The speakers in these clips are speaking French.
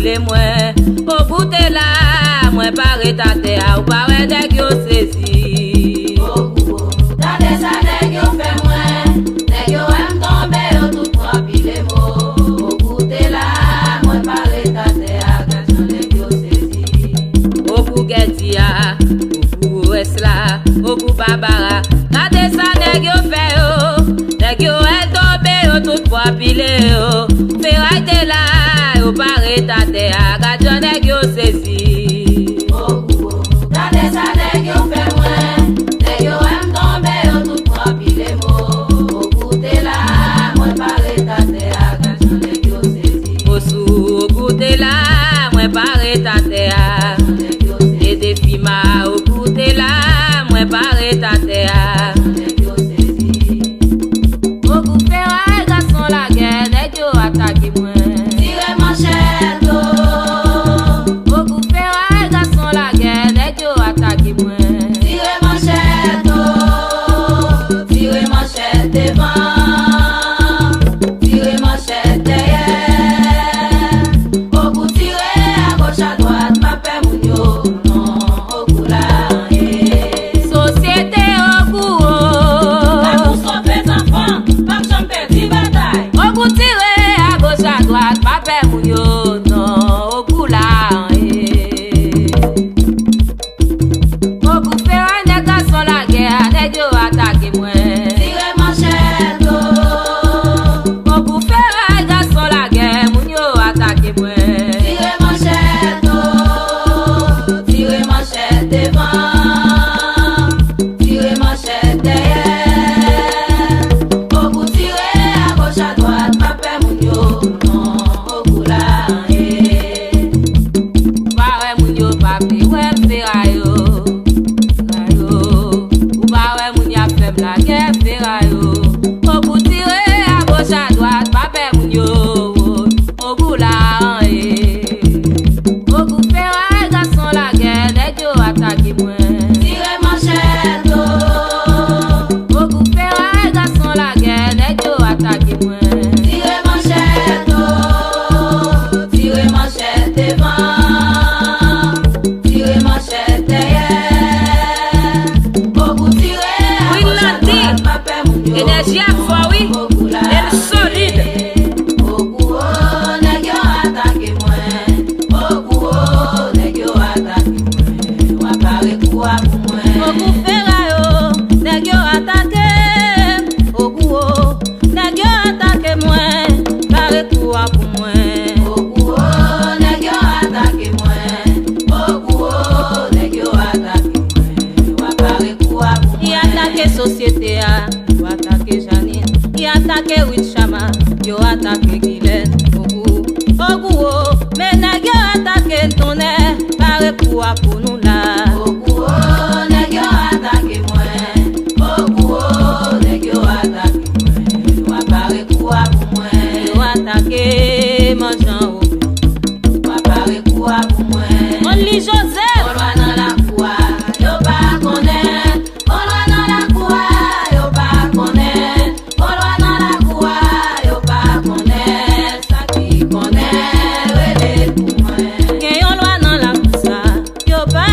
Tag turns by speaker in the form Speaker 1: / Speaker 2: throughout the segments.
Speaker 1: pile moi. Au bout de là, moi pas retardé à ou pas ouais nèg yo saisi.
Speaker 2: Dans des années yo fait moi, nèg yo aime tomber au tout trois pile moi. Au bout de là, moi pas retardé à garçon nèg yo saisi.
Speaker 1: Au bout Gedia, au bout Esla, au bout Barbara. Dans des années yo fait oh, nèg yo aime tomber au tout trois pile oh. Ferraille de là, au pas retardé à garçon nèg yo saisi.
Speaker 2: Dans des années yo fait moi, nèg yo aime tomber au tout trois pile moi. Au bout de là, moi pas retardé à garçon nèg yo saisi.
Speaker 1: Au bout de là, moi pas retardé à. Et des filles au bout de là, moi pas retardé à. Au bout ferraille garçon la guerre, nèg yo attaqué moi.
Speaker 2: Tire manchette
Speaker 1: Au bout ferraille garçon la guerre, nèg yo attaqué moi.
Speaker 2: tire manchette devant, tire manchette derrière. Au bout tirer à gauche à droite, ma paix mounio, non, au bout là,
Speaker 1: Société au bout
Speaker 2: la course on fait enfant, pas que j'en perds bataille.
Speaker 1: au bout tiré à gauche à droite, pas peur mounio, non, au bout là. Au bout ferraille nèg garçon la guerre, nèg yo attaqué moi.
Speaker 2: Tire manchette
Speaker 1: Au bout ferraille garçon la guerre, moun yo attaqué moi.
Speaker 2: tire manchette devant, tire manchette derrière. Au bout tirer à gauche à droite, ma paix mounio, non, au bout là,
Speaker 1: Ba ouais moun yo pa pi ouais ferraille yo. Ou ba ouais moun ya fem la guerre ferraille yo. Au bout tiré à gauche à droite, pa peur moun yo. Au bout là au bout ferraille garçon la guerre, nèg yo attaqué moi.
Speaker 2: tire manchette
Speaker 1: Au bout ferraille garçon la guerre, nèg yo attaqué moi.
Speaker 2: tire manchette devant, tire manchette derrière. Au bout tirer à
Speaker 1: Oui,
Speaker 2: gauche à
Speaker 1: lundi.
Speaker 2: droite, ma paix mounio,
Speaker 1: Énergie à foi, oui.
Speaker 2: au bout là,
Speaker 1: Elle solide.
Speaker 2: au bout, oh, nèg yo attaqué moi. Au bout, oh, nèg yo attaqué moi. Wa pare pour moi.
Speaker 1: Au bout ferraille yo, nèg yo attaqué. Au bout nèg yo attaqué moi. Pare quoi pour moi.
Speaker 2: Au bout, oh, nèg yo attaqué moi. Au bout, oh, nèg yo attaqué moi. Wa pare pour moi.
Speaker 1: Y attaqué société a, yo attaqué Janine. Y attaqué Wichama, yo attaqué Guylaine. Au bout mais nèg yo attaqué tonné. Pare quoi pour nous là.
Speaker 2: Au bout, oh, nèg yo attaqué moi. Au bout, oh, nèg yo attaqué moi. Wa pare pour moi.
Speaker 1: Yo attaqué mangeant au
Speaker 2: Wa pare pour moi.
Speaker 1: On lit Joseph.
Speaker 2: On va dans la cour, yo pas connaît. On va dans la cour, yo pas connaît. On va dans la cour, yo pas connaît. Ça qui connaît, relève pour moi.
Speaker 1: Gen yon loi nan la poussa, yo pa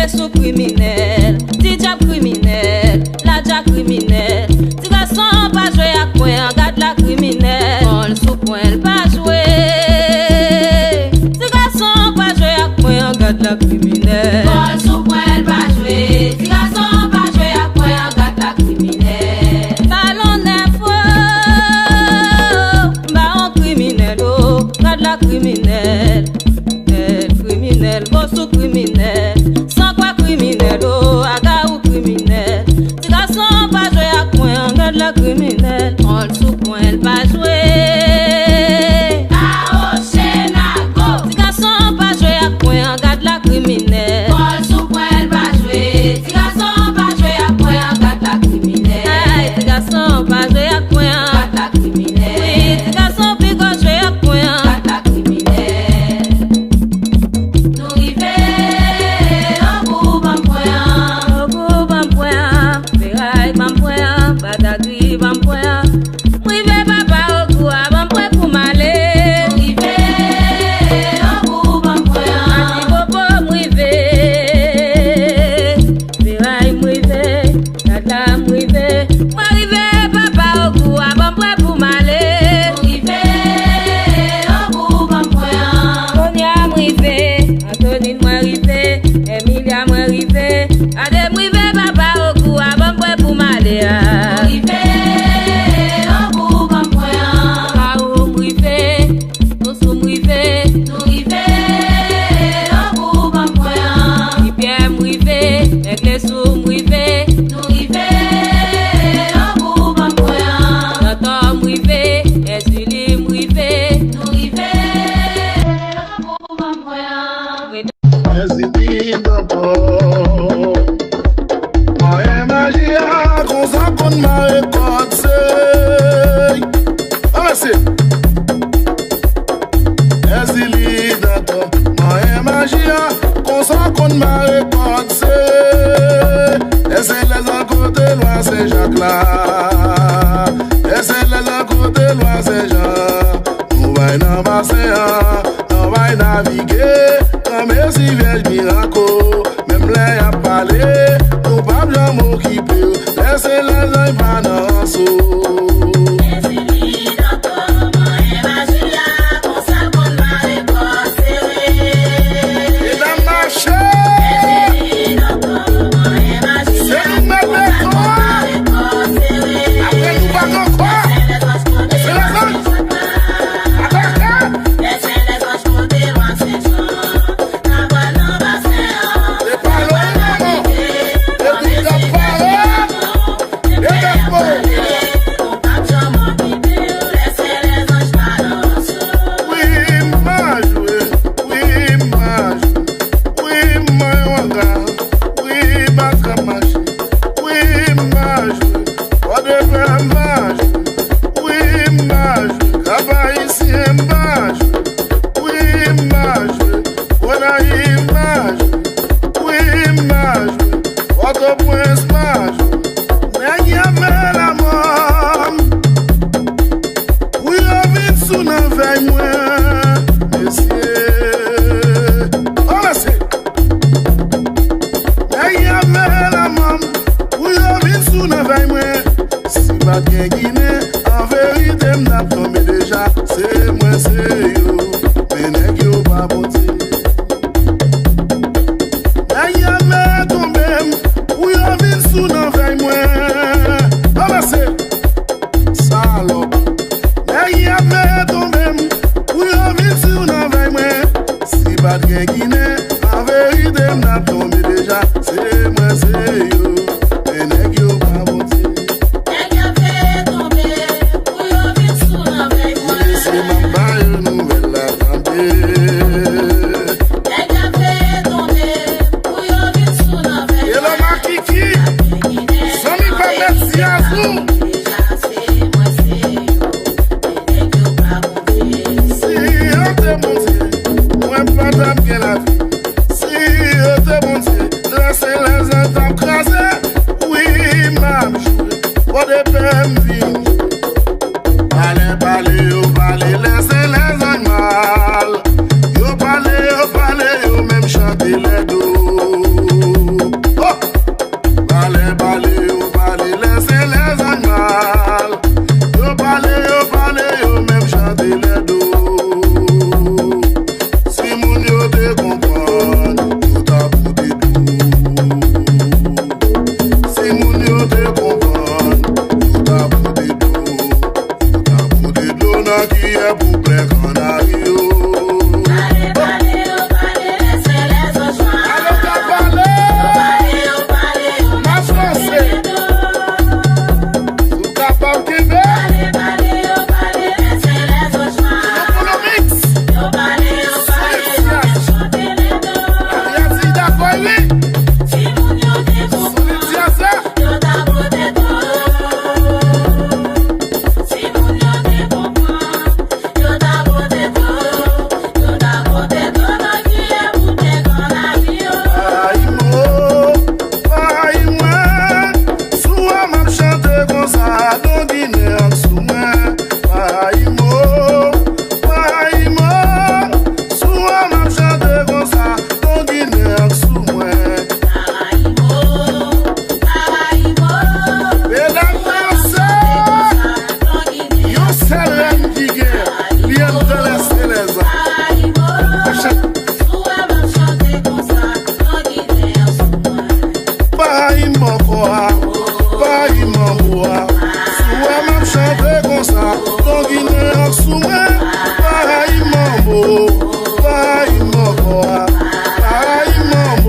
Speaker 1: sous criminel, ti diable criminel, la dia criminel. Ti garçon pas jouer à coin, regarde la criminel. On sous point pas jouer. Ti garçon pas jouer à coin, regarde la criminel.
Speaker 2: On sous point pas jouer. Ti garçon pas jouer à coin, regarde la criminel.
Speaker 1: Talon neuf, bah on criminel, oh, regarde la criminel. Criminel, bon sous criminel, sans quoi criminel, oh, aga ou criminel. Si garçon pas jouer à coin, regarde la criminel. On le sous point, pas jouer.
Speaker 2: Ah, Chenago.
Speaker 1: Si garçon pas jouer à coin, regarde la criminel.
Speaker 2: On sous point pas jouer. Si garçon pas jouer à coin, regarde la criminel.
Speaker 1: Aïe, si garçon pas jouer à coin,
Speaker 2: Regarde la criminel.
Speaker 1: oui, si garçon puis go jouer à coin.
Speaker 2: Regarde la criminel. Nous river au bout d'un point.
Speaker 1: Au bout d'un point, ferraille d'un point, batagri d'un point. Privé papa au cou, avant point pour m'aller.
Speaker 2: Nous river au bout d'un point.
Speaker 1: Ati popo mwive, ferraille mwive, tata mwive. Mwive papa au cou, avant point pour m'aller.
Speaker 2: Nous river au bout d'un point.
Speaker 1: Tonia mwive, Antonine mwive, Emilia mwive. Ade mwive papa au cou, avant point pour m'aller.
Speaker 2: Nous river au bout d'un point.
Speaker 1: Kao mwive, Oso mwive,
Speaker 2: Nous river au bout d'un point.
Speaker 1: Pierre mwive, Ekleso mwive,
Speaker 2: Nous river au bout d'un point.
Speaker 1: Tonton mwive, Esuli mwive.
Speaker 2: Nous river au bout d'un point.
Speaker 3: Hésite encore. Moi, magia, qu'on s'en compte ma récolte, c'est. Ah, merci. Hésite encore. Moi, magia, qu'on s'en compte ma récolte, c'est. Et c'est les à côté, loin, c'est Jacques là. Et c'est les à côté, loin, c'est Jean. Nous va y passer, on va y naviguer. Comme si vieille miracle, même les à parler, nous pas bien m'occuper, laissez les gens pas dans le saut. Et dans ma chair, c'est nous mettre les croix, après nous pas encore, c'est la zone. En vérité, m'n'a tombé déjà, c'est moi, c'est yo, mais nèg yo pas boté. Y'a me tombé, ou yo vin sous nan veille moi. Ah bah c'est salope. Y'a me tombé, ou yo vin sous nan veille moi. Si pas de Guinée, en vérité, m'n'a tombé déjà, c'est moi, c'est yo, mais nèg yo pas boté. C'est ma balle nouvelle attendée. Et le makiki, sans mi pas mettre si à vous. Si on te monte, moi pas d'âme la vie. Si on te monte, laissez les entends craser. Oui, m'am joué, pour des peines vives. Parlez, yo parlez, laissez les animaux. Yo parlez, yo même chanter les dos.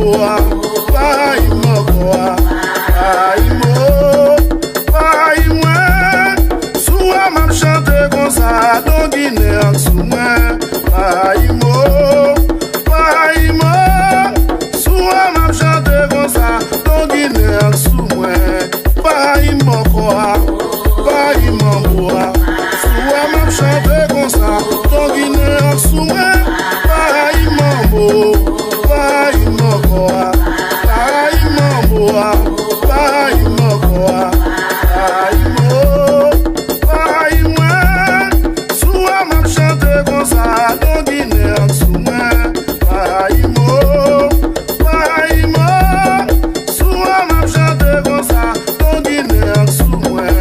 Speaker 3: boa, pai mokoa, pai mo, pai moi. Soua m'a chanté comme ça, dans Guinée en soumé, pai mo, pai mo. Soua m'a chanté comme ça, dans Guinée en soumé, pai mokoa, pai mokoa. Soua m'a chanté comme ça, dans Guinée en soumé, pai mambo. Pai mokoa, pai mamboa, pai mokoa, pai mo, pai moi. Soua m'a chanté comme ça, dans Guinée en soumé, pai mo, pai mo. Soua m'a chanté comme ça, dans Guinée en soumé.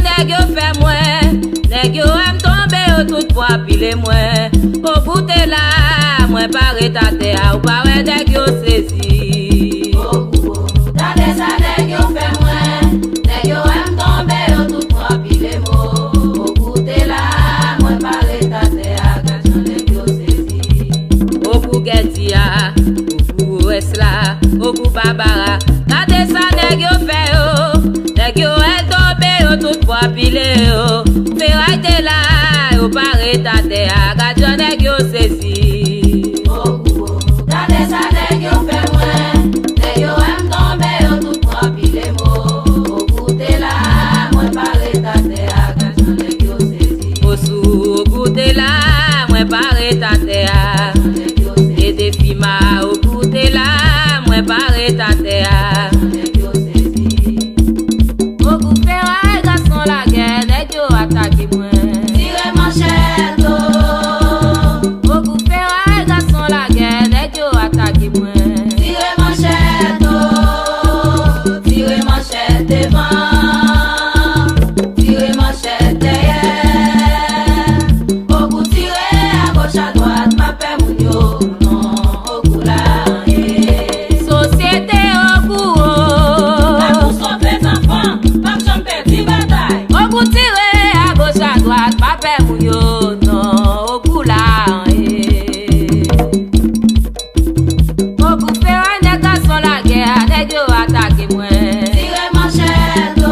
Speaker 1: nèg yo fait moins, nèg yo aime tomber au tout poids pile moins. Au bout de là, moi paré ta terre ou pas ouais nèg yo saisi.
Speaker 2: Tande sa nèg yo fait moins, nèg yo aime tomber au tout poids pile moins. Au bout de là, moi paré ta terre gajan nèg yo saisi.
Speaker 1: Au bout Getia, au bout Esla, au bout Barbara, tande sa nèg yo fait yo, nèg yo aime tomber au tout poids pile yo. Ferraille de là, ou paré ta terre gajan nèg yo saisi.
Speaker 2: Tande sa nèg yo fait moins, nèg yo aime tomber au tout poids pile moins. Au bout de là, moi paré ta terre gajan nèg yo saisi.
Speaker 1: Au sous, au bout de là, moi paré ta terre. Et des filles au bout de là, moi paré ta terre. Au bout ferraille, garçon la guerre, nèg yo attaqué moi.
Speaker 2: Tire manchette.
Speaker 1: Au bout ferraille, garçon la guerre, nèg yo attaqué moi.
Speaker 2: Tire manchette. Tire manchette devant. Tire manchette derrière. Au bout tire à gauche à droite, ma père moun yo. Non, au bout là.
Speaker 1: Société au bout.
Speaker 2: La course on fait enfant, pas j'en perds bataille.
Speaker 1: Au bout tiré à gauche à droite, pas peur moun yo, non, au bout là. Au bout ferraille, nèg garçon la guerre, nèg yo attaqué moi.
Speaker 2: Tire manchette.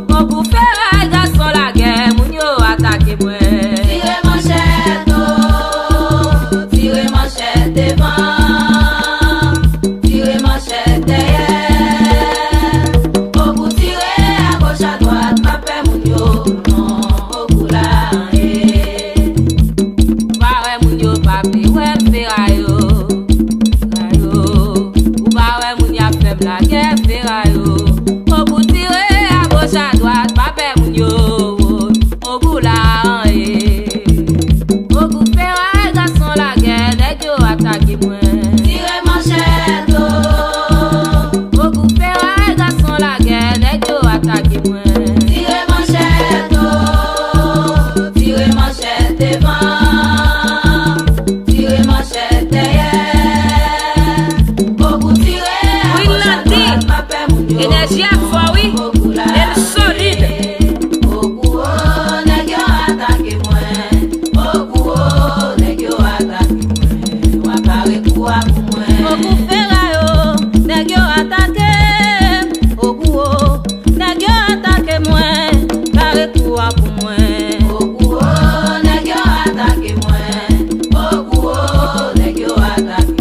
Speaker 1: Au bout ferraille, garçon la guerre, moun yo attaqué moi.
Speaker 2: Tire manchette. Tire manchette devant. Tire manchette derrière. Au bout tire à gauche à droite, ma père moun yo. Non, au bout là.
Speaker 1: Ba ouais moun yo pa ple ouais ferraille yo. Ou ba ouais moun ya faible la guerre ferraille yo. Au bout tiré à gauche à droite, pa peur moun yo. Au bout là. Au bout ferraille, garçon la guerre, nèg yo attaqué moi.
Speaker 2: Tire manchette.
Speaker 1: Au bout ferraille, garçon la guerre, nèg yo attaqué moi.
Speaker 2: Tire manchette. Tire manchette devant. Tire manchette derrière. Au bout tire à
Speaker 1: Oui,
Speaker 2: gauche à
Speaker 1: l'a dit.
Speaker 2: droite, ma père moun yo.
Speaker 1: Énergie à fort, oui.
Speaker 2: Au bout là.
Speaker 1: Elle solide.
Speaker 2: Au bout, oh, nèg yo attaqué moi. Au bout, oh, nèg yo attaqué moi. Wa pare pour moi.
Speaker 1: Au bout ferraille yo, nèg yo attaqué. Au bout nèg yo attaqué moi. Carré quoi pour moi.
Speaker 2: Au bout, oh, nèg yo attaqué moi. Au bout, oh, nèg yo attaqué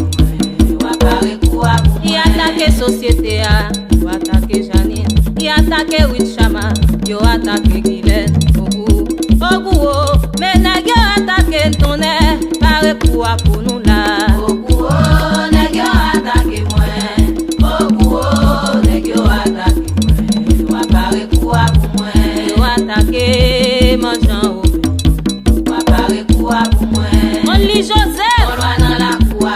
Speaker 2: moi. Wa pare pour moi.
Speaker 1: Il attaqué société a, yo attaqué Janine. Il attaqué Wichama, yo attaqué Guylaine. Au bout, mais nèg yo attaqué Tonnerre. Carré quoi pour nous là.
Speaker 2: Au bout, oh, nèg yo attaqué moi. Au bout, oh, nèg yo attaqué moi. Wa pare pour moi.
Speaker 1: Yo attaqué mangeant au
Speaker 2: Wa pare pour moi.
Speaker 1: on lit Joseph.
Speaker 2: On loin dans la cour,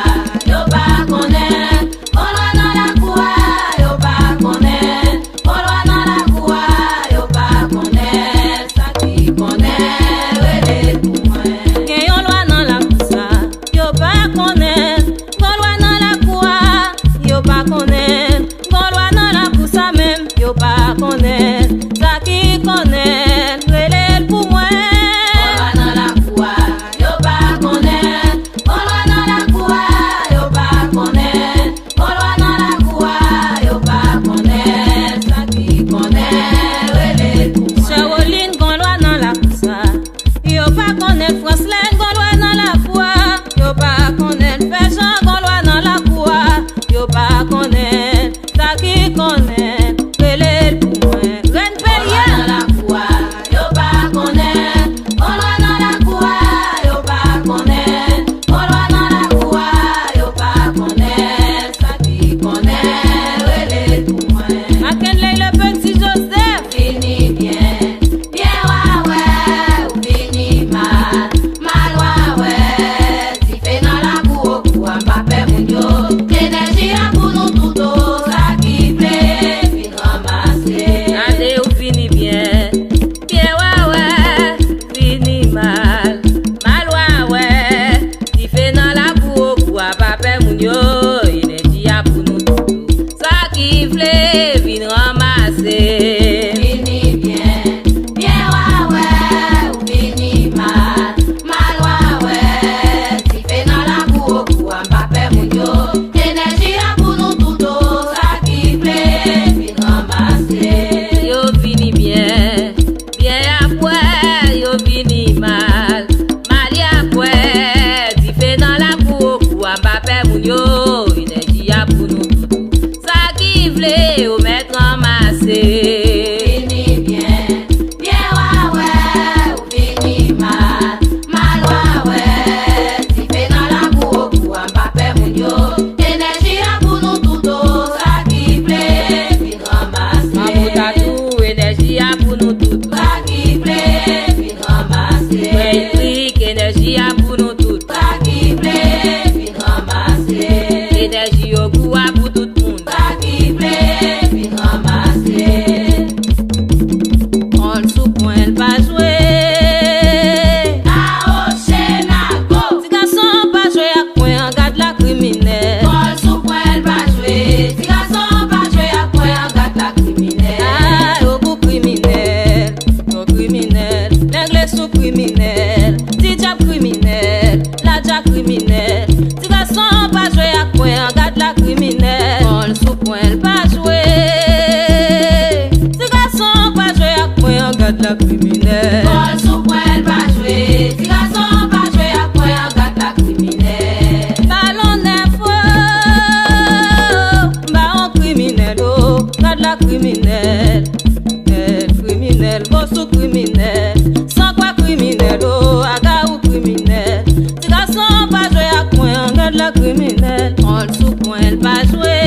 Speaker 2: yo pas connaît. On loin dans la cour, yo pas connaît. On loin dans la cour, yo pas connaît. Ça qui connaît, relève pour moi.
Speaker 1: Gen yon loi dans la poussa, yo pa la criminelle. On sous point pas jouer. Ti garçon pas jouer à point, regarde la criminelle.
Speaker 2: On sous point pas jouer. Ti garçon pas jouer à point, regarde la criminelle.
Speaker 1: Ballon neuf, ballon criminel, oh, regarde la criminelle. Criminel, beau sous criminel. Sans quoi criminel, oh, aga ou criminel. Ti garçon pas jouer à point, regarde la criminelle. On sous point pas jouer.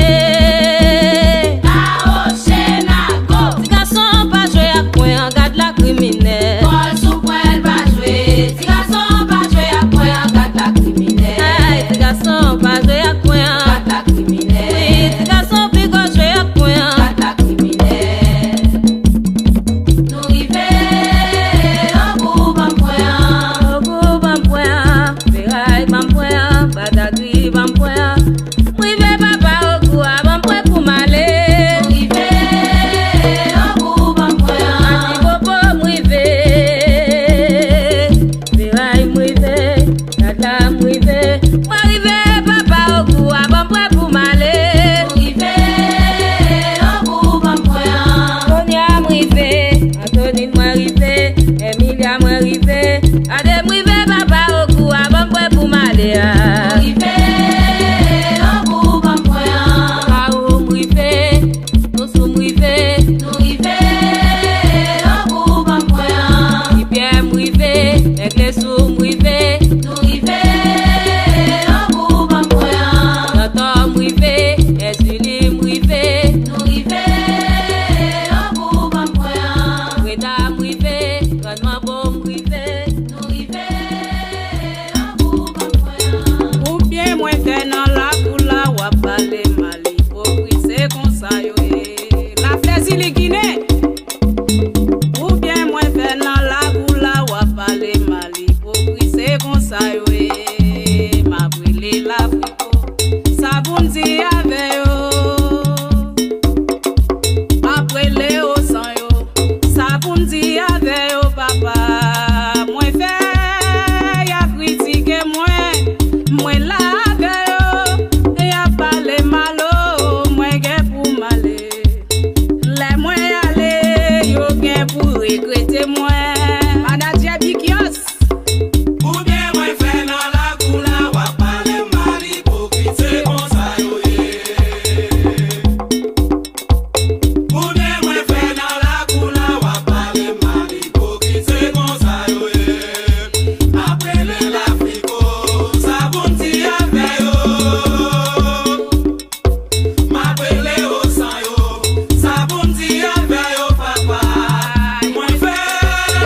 Speaker 1: Ti garçon pas jouer à point, regarde la criminelle.
Speaker 2: On sous point pas jouer. Ti garçon pas jouer à point, regarde la criminelle.
Speaker 1: Ay, ti garçon pas jouer à point,
Speaker 2: Regarde la criminelle.
Speaker 1: oui, ti garçon puis go jouer à point.
Speaker 2: Regarde la criminelle. Nous river au bout d'un point.
Speaker 1: Ogo bampoya, Ferraille bampoya, Badagry bampoya. Mwive papa ogo a bampoya pour m'aller.
Speaker 2: Nous river au bout d'un point.
Speaker 1: Ati bobo mwive, Ferraille mwive, Dada mwive. Mwive papa ogo a bampoya pour m'aller.
Speaker 2: Nous river au bout d'un point.
Speaker 1: Tonia mwive, Antonine mwive, Emilia mwive. Ade mwive papa ogo a bampoya pour m'aller.
Speaker 2: Nous river au bout d'un point.
Speaker 1: Kao mwive, Osu mwive,
Speaker 2: Nous river au bout d'un point.
Speaker 1: Pierre mwive, Eglesu mwive,
Speaker 2: Nous river au bout d'un point.
Speaker 1: Noto mwive, Esili mwive,
Speaker 2: Nous river au bout d'un point.
Speaker 1: Weda mwive, Ranmabo mwive.
Speaker 2: Nous river au bout d'un point.
Speaker 4: Ou bien moi fait dans la coula ou parler mal hypocrite c'est comme ça yo la plaisir les Guinée. Ou bien moi fait dans la coula ou parler mal hypocrite c'est comme ça yo m'a brûlé la frico ça bon dit avec yo m'a brûlé au sang yo ça bon dit avec yo papa moi fait y a critiqué moi la yo et a parlé malo moi gen pour malé les moi aller yo gen pour regretter moi manager bikios.
Speaker 5: Ou bien moi fait dans la coula ou parler mal hypocrite c'est comme ça yo Ou bien moi fait dans la coula ou parler mal hypocrite c'est comme ça yo après le l'Africo ça bon dit avec yo m'appelé au sang yo ça bon dit avec yo papa moi fait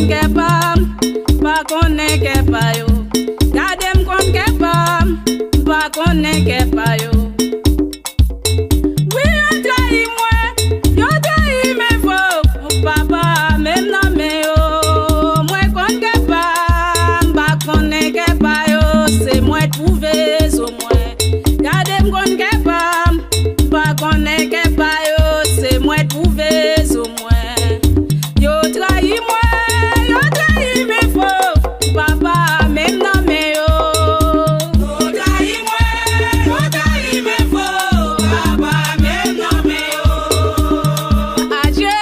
Speaker 4: kon kepa, pa konen kepa yo. Gade kon kepa, pa konen kepa yo. Oui, yo trahi moi, yo trahi me fo, papa même nan me yo. Moi kon kepa, pa konen kepa yo, c'est moi trouvé so moi. Gade kon kepa, pa konen kepa yo, c'est moi trouvé so moi. Yo trahi moi, yo trahi me fo, papa même nan me yo. Yo trahi moi, yo trahi me fo, papa même nan me yo. Adieu,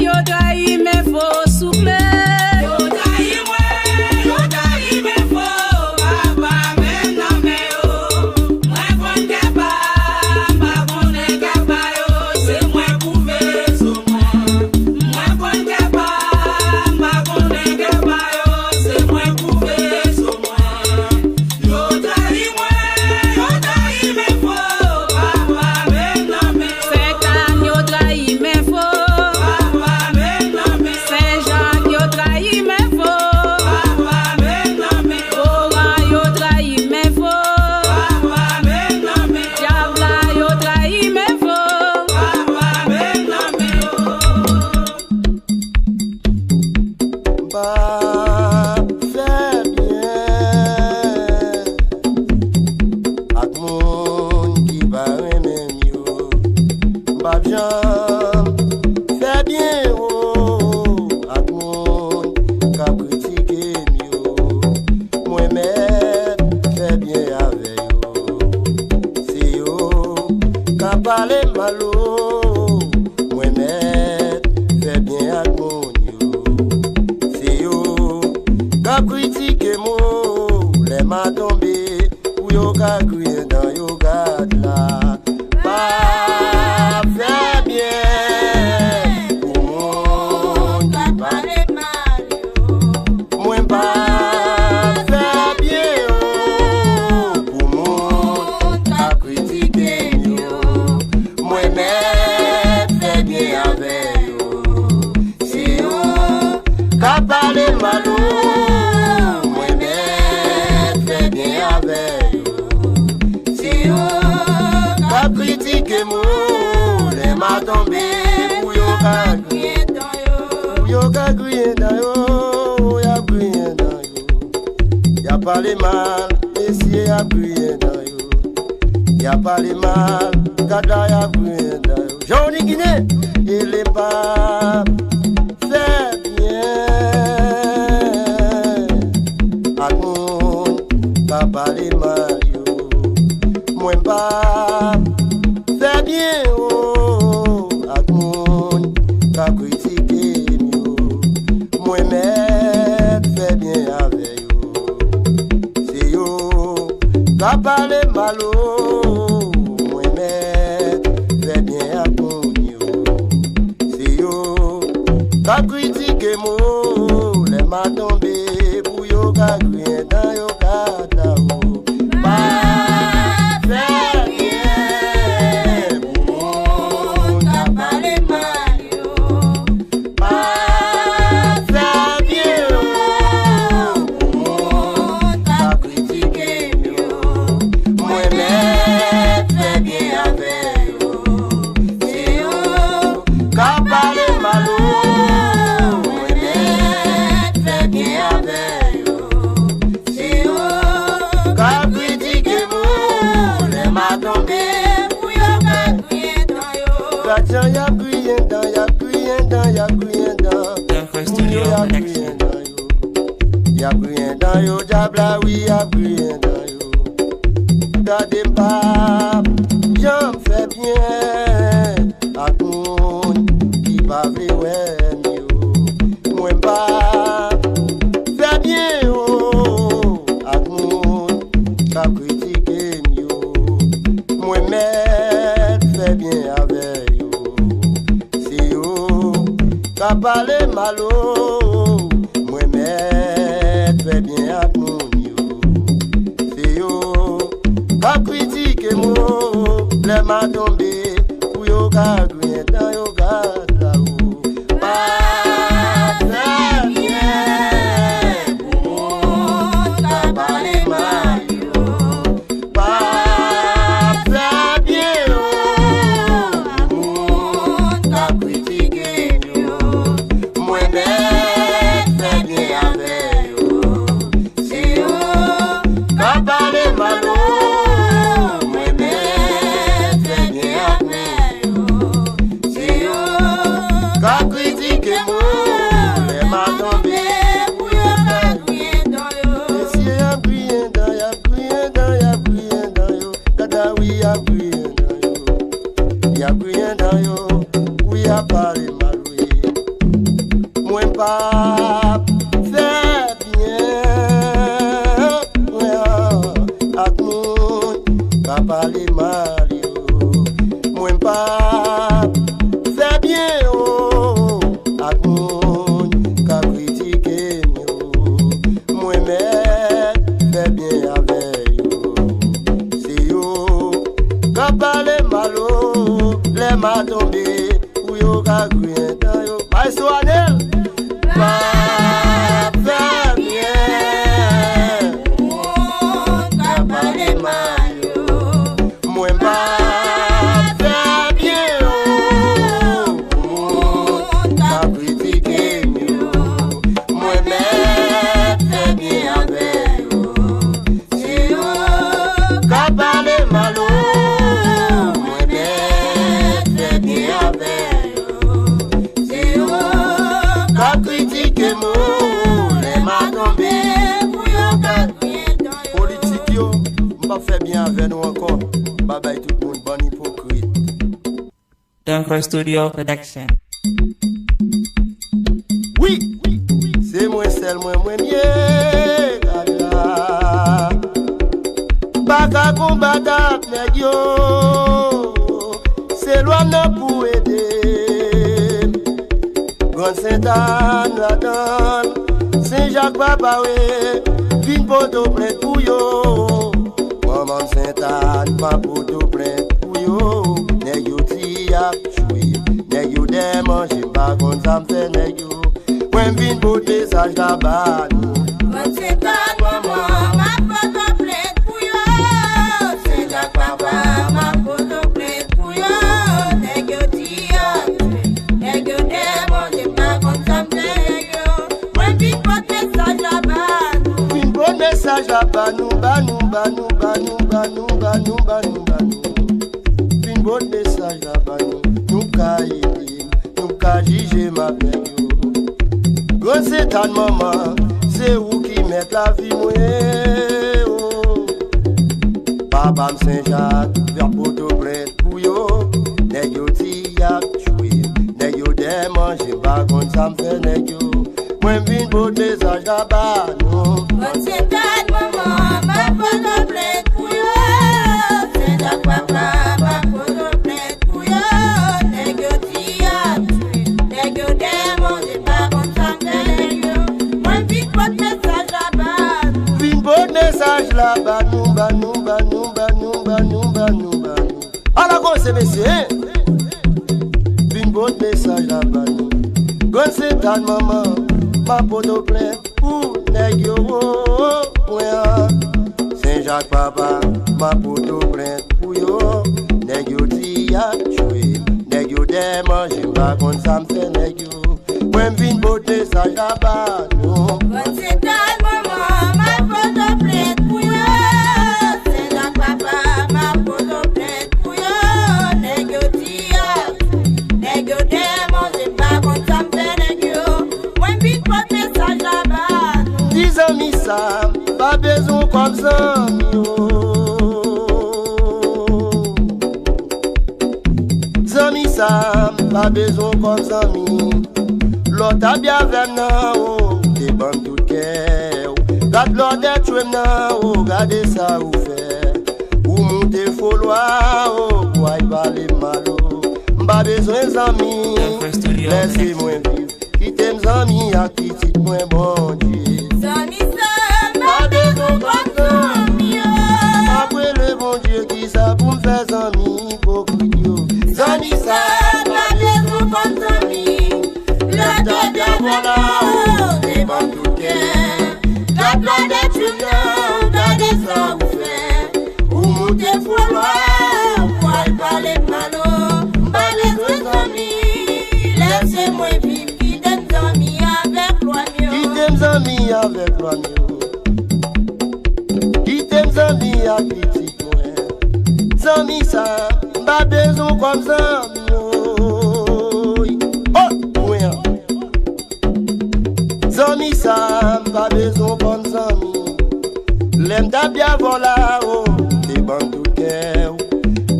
Speaker 4: yo trahi me fo souple. Yo trahi moi, yo trahi me fo, papa même nan me yo. Moi kon kepa, pa konen kepa yo, c'est moi prouvé so moi. Moi kon kepa, pa konen kepa yo, c'est moi prouvé so moi. Yo trahi moi, yo trahi me fo, papa même nan me yo. Saint-Anne yo trahi me fo, papa même nan me yo. Saint-Jacques yo trahi me fo, papa même nan me yo. Oran yo trahi me fo, papa même nan me yo. Diabla yo trahi me fo, papa même nan me yo.
Speaker 6: Pas faire bien ak moun qui va aimer mieux. Pas bien faire bien ak moun qui critiquer mieux. Moi-même faire bien avec yo. C'est yo qui parler malo. Moi-même faire bien ak moun yo. C'est yo qui critique moi, les mains tombées, ou yo qui crié dans yo garde là. Pas faire bien, pour monde qui parle mal yo. Moi pas faire bien, pour monde qui critique yo. Moi-même faire bien avec yo. C'est yo qui parle mal, moi-même fait bien avec yo. C'est yo qui critique moi, les mains tombées, pour yo qui crier dans yo. Pour yo qui crier dans yo, y'a crié dans yo. Y'a parlé mal, messieurs y'a crié dans yo. Y'a parlé mal, gada y'a crié dans yo. Johnny Guinée, il est pas fait bien. Ak moun pa pale mal yo. Mwen pa fait bien ak moun ka kritike yo. Mwen met fait bien avec yo. C'est yo ka pale mal mwen met fait bien ak moun yo. C'est yo ka kritike mo, les mains tombées, pour yo ka crier dans yo kata o. Pas faire bien, pour moun ka pale mal yo. Pas faire bien, pour moun ka kritike yo. Moi-même fait bien avec yo. C'est yo ka pale mal moi-même fait bien avec yo. C'est yo ka critique moi, les mains tombées, pour yo ka crier dans yo. Gardien y'a crié dans, y'a crié dans, y'a crié dans.
Speaker 7: Studio
Speaker 6: Y'a crié
Speaker 7: Connection.
Speaker 6: dans yo. Y'a crié dans yo, diabla oui y'a crié dans yo. Gardez pas, j'en fais bien ak moun qui pa vle wè yo. Mwen pa fait bien ak moun ka kritike yo. Mwen met fait bien avec yo. C'est yo ka pale malo, mwen met fait bien ak moun yo. C'est yo ka kritike mo, les mains tombées, pour yo ka crier dans yo garde là-haut. Pas faire bien. pas faire bien, à tout qu'à parler mal, moi pas faire bien, à tout qu'à critiquer, moi faire bien avec c'est yo qu'à parler mal, les m'a tombé, ou yo qu'à griller dans yo, pas soigner. Pas faire bien, qu'à parler mal, moi pas faire bien, qu'à critiquer, moi faire bien avec, c'est eux qu'à parler mal, moi faire bien avec, c'est eux qu'à critiquer moi, les m'a tombé pour yo qu'à crier. Politique yo, m'pas fait bien avec nous encore. Bye bye tout le monde, bon hypocrite.
Speaker 7: Dunker Studio Production.
Speaker 6: Oui, c'est moi seul, moi mieux. Pas qu'à combattre, nèg yo. C'est loin pour aider. Grand Saint-Anne la donne, Saint-Jacques papa ouais, vin poto prête pour yo. Maman Saint-Anne, ma poto prête pour yo. Nèg yo ti a choué, nèg yo de manger pas comme ça me fait nèg yo. Moi vin poto message là-bas.
Speaker 2: Grand Saint-Anne, maman, ma poto prête pour yo. Saint-Jacques papa, ma poto prête pour yo. Nèg yo ti a choué, nèg yo de manger pas comme ça me fait nèg yo. Moi vin poto message là-bas.
Speaker 6: Vin poto message là-bas, nous banou. Vin poto message là-bas, nous ka aider, nous ka juger ma belle yo. Grand Saint-Anne maman, c'est où qui met la vie moi. Papa Saint-Jacques, vers poto prête pour yo. Nèg yo ti a choué, nèg yo de manger pas comme ça me fait nèg yo. Moi vin poto message là-bas, non.
Speaker 2: Grand Saint-Anne, maman, ma poto prête pour yo. Saint-Jacques papa, ma poto prête pour yo. Nèg yo ti a tué, nèg yo de manger pas comme ça me fait nèg yo. Moi vin poto message là-bas.
Speaker 6: Vin poto message là-bas, nous. À la grosse messieurs, vin poto message là-bas, nous. Grand Saint-Anne maman, ma poto prête pour nèg yo. Saint-Jacques papa, ma poto prête pour yo. Nèg yo ti a choué, nèg yo de manger pas comme ça me fait nèg yo. Moi vin poto message là-bas, non.
Speaker 2: Grand Saint-Anne, maman, ma poto prête pour yo. Saint-Jacques papa, ma poto prête pour yo. Nèg yo ti a tué, nèg yo de manger pas comme ça me fait nèg yo. Moi vin poto message là-bas.
Speaker 6: Dis amis ça, pas besoin comme ça, Zami ça, pas besoin comme ça, l'autre a bien venu, t'es bon tout cœur. Garde l'autre est tué, regardez ça ou fait. Ou monter folloir, pour y parler malo. Pas besoin d'amis, laissez-moi vivre. Quittez mes amis, à qui c'est moins bon Dieu.
Speaker 2: Zami ça, pas besoin comme ça,
Speaker 6: après le bon Dieu qui ça pour me faire amis, beaucoup de
Speaker 2: Zami ça, pas besoin comme ça, le temps bien voilà, t'es bon tout cœur. Garde l'autre est tué, regardez ça ou fait. Ou monter folloir, pour y parler malo. Pas besoin d'amis, laissez-moi vivre. Qui t'aime amis avec l'oignon.
Speaker 6: Qui t'aime amis avec l'oignon. Qui t'aime amis avec petit coin. Amis ça, pas besoin comme ça. Oh, oui. Amis ça, pas besoin comme ça. L'aime ta bien voilà, oh, t'es bon tout cœur.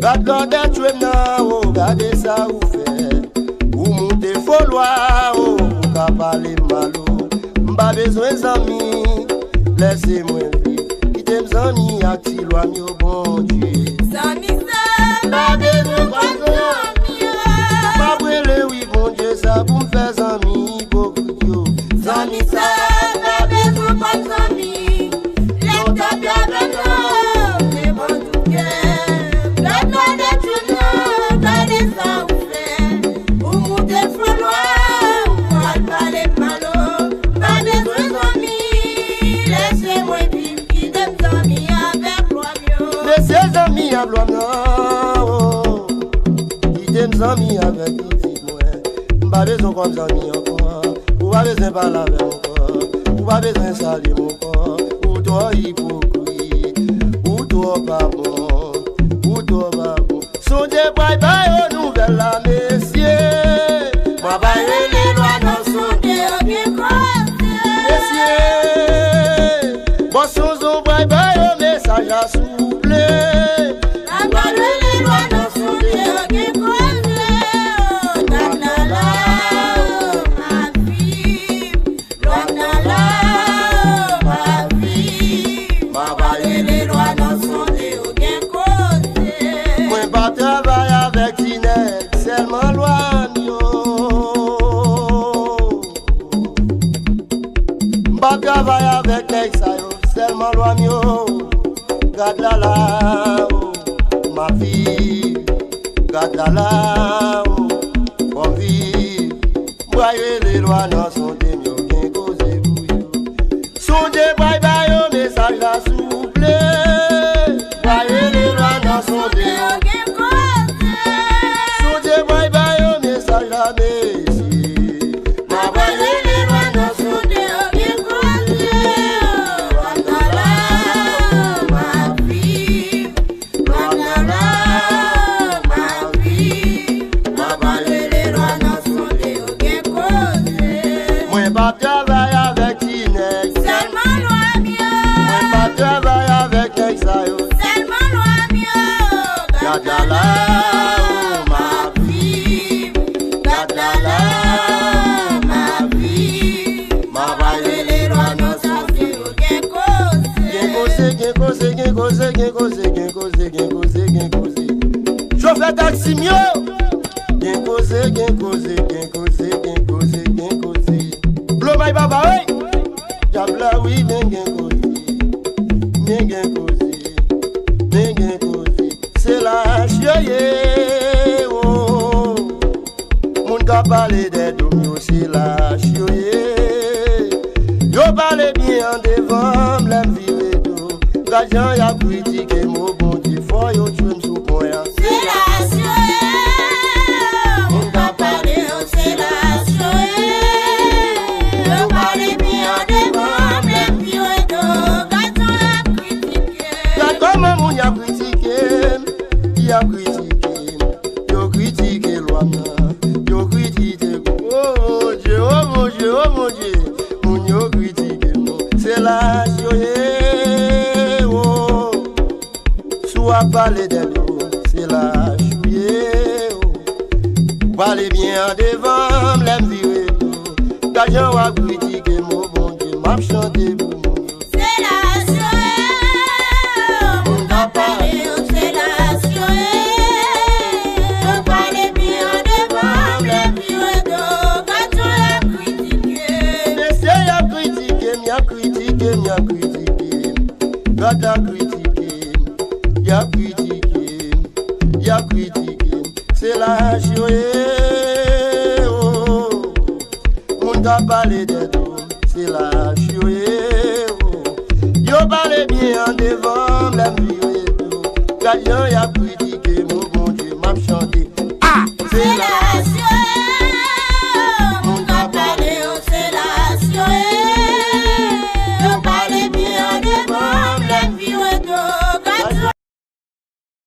Speaker 6: Garde l'ordre tu es là, oh, regardez ça ou fait. Ou monter folloir, oh, ka parler malo. M'pas besoin d'amis, laissez-moi vivre. Qui t'aime amis, a ti loi mi au bon Dieu.
Speaker 2: Zami sa, pas besoin d'amis.
Speaker 6: Pas brûler, oui, bon Dieu, ça pour me faire amis, beaucoup yo.
Speaker 2: Zami sa, pas besoin d'amis. L'État bien blanc, c'est bon tout cœur. Blanc de tout nom, gardez ça ou fait. Ou montez froid, ou mal parler malo. Pas besoin d'amis, laissez-moi vivre. Qui t'aime amis avec loi mieux.
Speaker 6: Laissez amis à loi non. Qui t'aime amis avec petit moi. M'pas besoin comme amis encore. Ou pas besoin parler avec mon corps. Ou pas besoin salir mon corps. Ou toi hypocrite. Ou toi pas bon. Ou toi pas bon. Sondez bye bye aux nouvelles là, messieurs. Moi bye les lois dans son
Speaker 2: Sondez bien croisé.
Speaker 6: messieurs. Bon son bye bye au message à souffler.
Speaker 2: La parole les lois dans son Dieu qui croisé. Danala, ma vie. Danala, ma vie. Ma parole les lois dans son Dieu qui croisé.
Speaker 6: Moi pas travailler avec Tinette, seulement loi mio. Pas travailler avec Texayo, seulement loi mio. Garde la là, oh, ma vie. Garde la là, oh, bon vie. Voyez les lois dans son démio, bien causé bouillot. Son dé bye bye au message à souffler. Voyez les lois dans son démio.
Speaker 2: Dieu qui croisé.
Speaker 6: Soudez bye bye au message à Messi.
Speaker 2: Ma parole les lois dans son Dieu qui croisé. Danala, ma vie. Danala, ma vie. Ma parole les lois dans son Dieu qui croisé.
Speaker 6: Moi pas travailler avec Tinex.
Speaker 2: Seulement loi mieux.
Speaker 6: Moi pas travailler avec Texayo.
Speaker 2: Seulement loi mieux.
Speaker 6: Garde la là, oh, ma
Speaker 2: vie. Gadala, ma vie.
Speaker 6: ma baille.
Speaker 2: Les lois dans son Dieu qui croisé.
Speaker 6: Gen cause. Chauffeur taxi mio. Gen cause. Blow my baba, oui. Jabla, oui, men gen cause. C'est la chioye, oh. Moun ka parler des domio, c'est la chioye. Yo parle bien devant m'l'aime vivre tout. Gajan y'a critiqué mon bon Dieu, faut yo tuer sous point.
Speaker 2: C'est la soie. On va parler, c'est la soie. On parle bien devant les vieux d'eau. Gâteau la critiqué.
Speaker 6: Y'a comment moun y'a critiqué, yo critiqué loi yo critiqué, oh mon Dieu, moun yo critiqué, c'est la chouye, oh, soit parler de l'eau, c'est la chouye, oh, parlez bien devant, m'l'aime virer tout, gajan wa critiqué, mon bon Dieu, m'a chanté pour mon Dieu.
Speaker 2: C'est la soie. On va parler, c'est la soie. On parle bien devant les vieux d'eau. Gâteau la critiqué.
Speaker 6: Laissez y'a critiqué, m'y'a critiqué, God a critiqué, y'a critiqué, c'est la chouée, oh, moun ka parler de tout, c'est la chouée, oh, yo parle bien devant la vie, tout, gajan y'a critiqué.